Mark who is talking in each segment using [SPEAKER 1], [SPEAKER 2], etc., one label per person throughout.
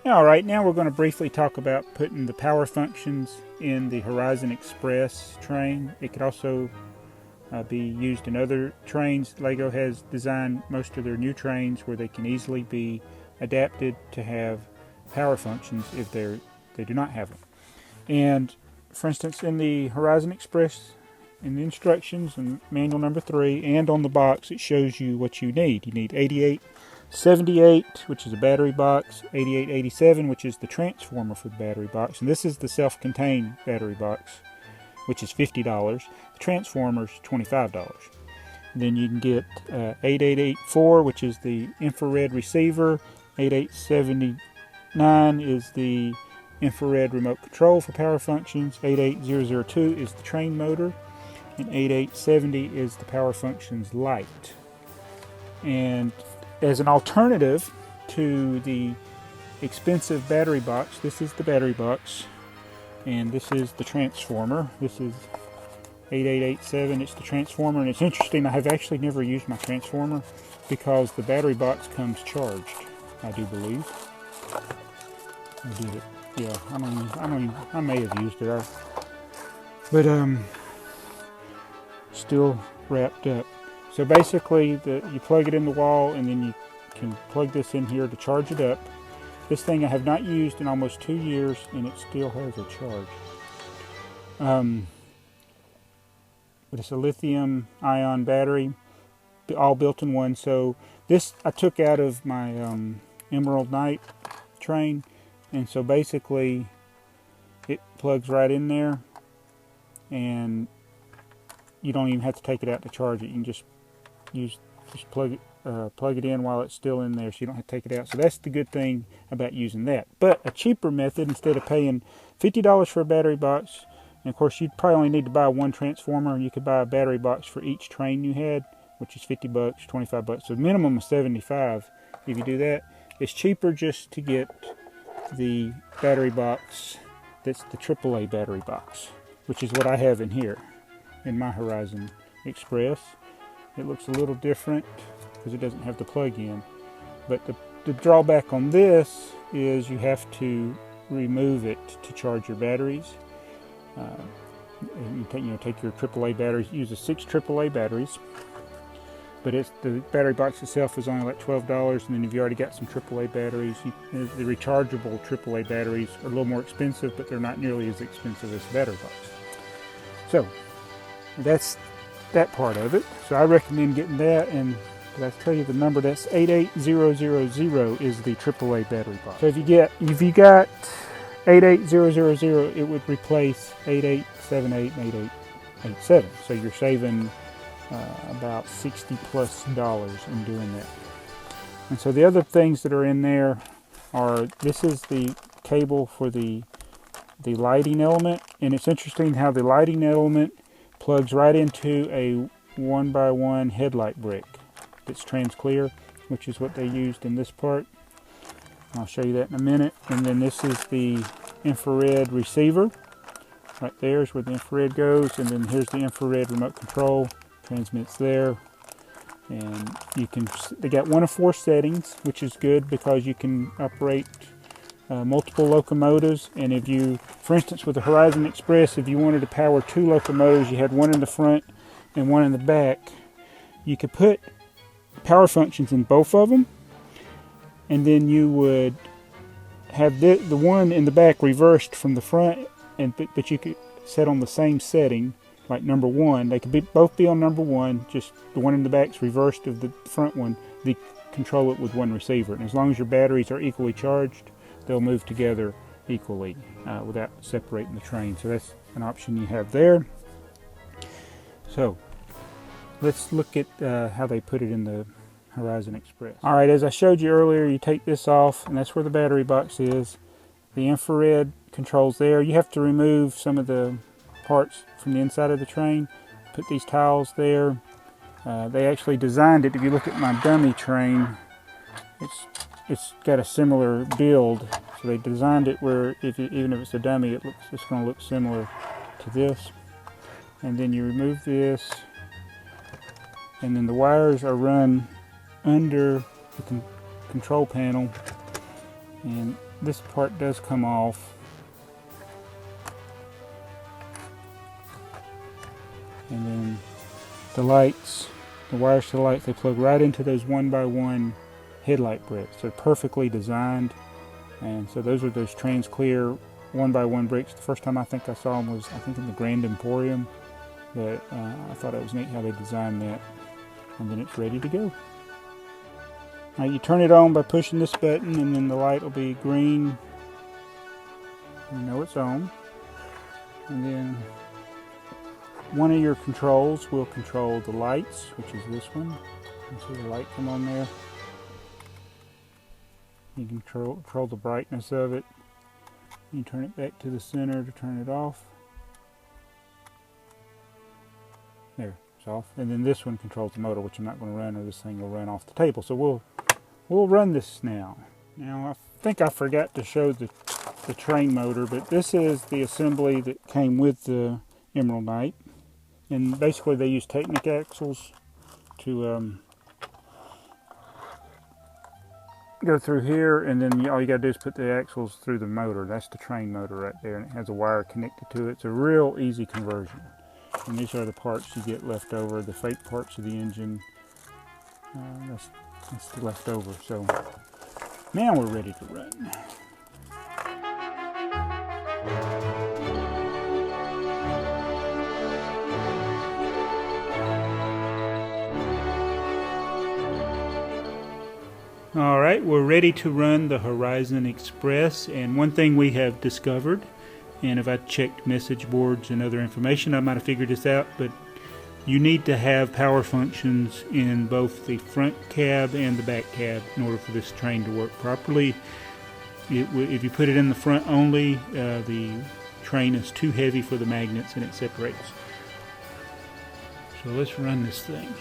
[SPEAKER 1] Alright, now we're going to briefly talk about putting the power functions in the Horizon Express train. It could also be used in other trains. LEGO has designed most of their new trains where they can easily be adapted to have power functions if they do not have them. And for instance, in the Horizon Express, in the instructions in manual number 3 and on the box, it shows you what you need. You need 8878, which is a battery box, 8887, which is the transformer for the battery box, and this is the self-contained battery box, which is $50. The transformer's $25. Then you can get 8884, which is the infrared receiver, 8879 is the infrared remote control for power functions, 88002 is the train motor, and 8870 is the power functions light. And as an alternative to the expensive battery box, this is the battery box, and this is the transformer. This is 8887, it's the transformer, and it's interesting, I have actually never used my transformer because the battery box comes charged, I do believe. I did it. Yeah, I may have used it, but still wrapped up. So basically, you plug it in the wall, and then you can plug this in here to charge it up. This thing I have not used in almost 2 years, and it still has a charge. But it's a lithium-ion battery, all built in one. So this I took out of my Emerald Knight train, and so basically it plugs right in there, and you don't even have to take it out to charge it. You can just plug it in while it's still in there, so you don't have to take it out. So that's the good thing about using that. But a cheaper method, instead of paying $50 for a battery box, and of course you'd probably only need to buy one transformer, and you could buy a battery box for each train you had, which is $50, $25. So minimum of $75 if you do that. It's cheaper just to get the battery box that's the AAA battery box, which is what I have in here in my Horizon Express. It looks a little different because it doesn't have the plug-in, but the drawback on this is you have to remove it to charge your batteries. You take your AAA batteries, use 6 AAA batteries, but the battery box itself is only like $12, and then if you already got some AAA batteries, the rechargeable AAA batteries are a little more expensive, but they're not nearly as expensive as the battery box. So that's that part of it. So I recommend getting that, and did I tell you the number? That's 88000 is the AAA battery box. So if you got 88000, it would replace 8878 and 8887. So you're saving about $60+ in doing that. And so the other things that are in there are, this is the cable for the lighting element, and it's interesting how the lighting element plugs right into a 1x1 headlight brick that's trans clear, which is what they used in this part. I'll show you that in a minute. And then this is the infrared receiver. Right there is where the infrared goes, and then here's the infrared remote control, transmits there. And they got 1 of 4 settings, which is good because you can operate multiple locomotives. And if you, for instance, with the Horizon Express, if you wanted to power 2 locomotives, you had one in the front and one in the back, you could put power functions in both of them, and then you would have the one in the back reversed from the front, but you could set on the same setting, like number 1. They could both be on number 1, just the one in the back's reversed of the front one. They control it with one receiver, and as long as your batteries are equally charged, they'll move together equally without separating the train. So that's an option you have there. So let's look at how they put it in the Horizon Express. Alright, as I showed you earlier, you take this off, and that's where the battery box is. The infrared controls there. You have to remove some of the parts from the inside of the train. Put these tiles there. They actually designed it. If you look at my dummy train, it's got a similar build. So they designed it where even if it's a dummy, it's going to look similar to this. And then you remove this, and then the wires are run under the control panel, and this part does come off. And then the lights, the wires to the lights, they plug right into those 1x1 headlight bricks. They're perfectly designed. And so those are those TransClear 1x1 bricks. The first time I think I saw them was, I think, in the Grand Emporium. But I thought it was neat how they designed that. And then it's ready to go. Now you turn it on by pushing this button, and then the light will be green. You know it's on. And then one of your controls will control the lights, which is this one. You see the light come on there. You can control the brightness of it. You turn it back to the center to turn it off. There, it's off. And then this one controls the motor, which I'm not going to run, or this thing will run off the table. So we'll run this now. Now I think I forgot to show the train motor, but this is the assembly that came with the Emerald Knight. And basically they use Technic axles to go through here, and then all you got to do is put the axles through the motor. That's the train motor right there, and it has a wire connected to it. It's a real easy conversion. And these are the parts you get left over, the fake parts of the engine. That's the leftover. So now we're ready to run. All right, we're ready to run the Horizon Express, and one thing we have discovered, and if I checked message boards and other information, I might have figured this out, but you need to have power functions in both the front cab and the back cab in order for this train to work properly. If you put it in the front only, the train is too heavy for the magnets and it separates. So let's run this thing.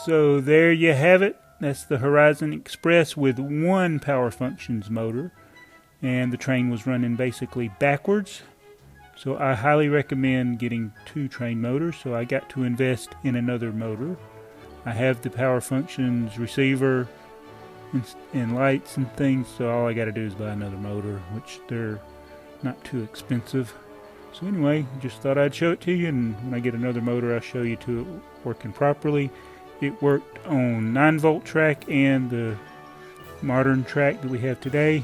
[SPEAKER 1] So there you have it. That's the Horizon Express with one Power Functions motor. And the train was running basically backwards. So I highly recommend getting 2 train motors. So I got to invest in another motor. I have the Power Functions receiver and lights and things. So all I got to do is buy another motor, which they're not too expensive. So anyway, just thought I'd show it to you. And when I get another motor, I'll show you to it working properly. It worked on 9-volt track and the modern track that we have today.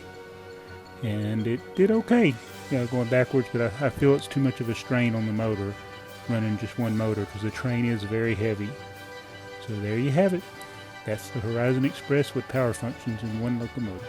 [SPEAKER 1] And it did okay. Yeah, going backwards, but I feel it's too much of a strain on the motor, running just one motor, because the train is very heavy. So there you have it. That's the Horizon Express with Power Functions and one locomotive.